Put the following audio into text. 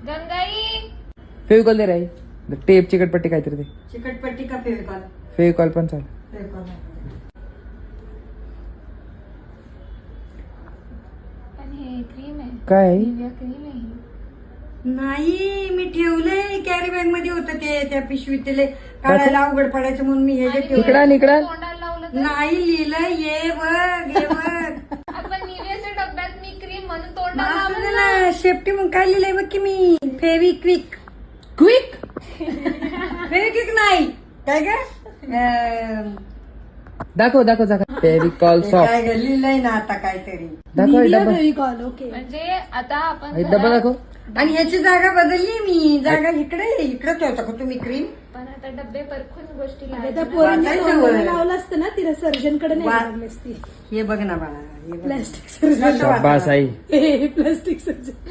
गंगाई फेविकॉल दे रे. Tape चिकटपट्टी काहीतरी दे. चिकटपट्टी का फेविकॉल? फेविकॉल पण चाल. फेविकॉल पण हे क्रीम आहे. काय? निव्हिया क्रीम आहे ही. नाही, मी ठेवलंय कॅरी बॅग मध्ये होतं ते, त्या पिशवीत ते काढायला अवघड पडायचं म्हणून मी हे जे ठेवलं. इकडं इकडं. तोंडाला लावलं तर नाही लिहिलं, ये बघ ये बघ. आपण निव्हियाच्या डब्यात मी क्रीम म्हणून तोंडाला असू लावलं दे ना. ना, शेफ्टी म्हणून काय लिहिलंय बघ की मी, फेविक्विक. क्विक. फेविक्विक नाही काय ग? दाखव दाखव दाखव. फेविकॉल ते सॉफ्ट. काय ग, लिहिलंय ना आता काहीतरी. दाखव हे डबा. फेविकॉल. ओके. म्हणजे आता आपण हे डबा घरात- दाखव. आणि ह्याची जागा बदलली मी, जागा इकडे ठेवता का तुम्ही क्रीम? पण आता डब्बे परखून गोष्टी त्या लावायच्या. पोरांच्या वाचायचं तोंडाला वय. लावलं असतं ना, तिला सर्जन कडे नाही वा- लागली असती. हे बघ ना बाळा, हे बघ. Plastic surgeon. कसं वाटलं? शाबास आई. Plastic surgeon.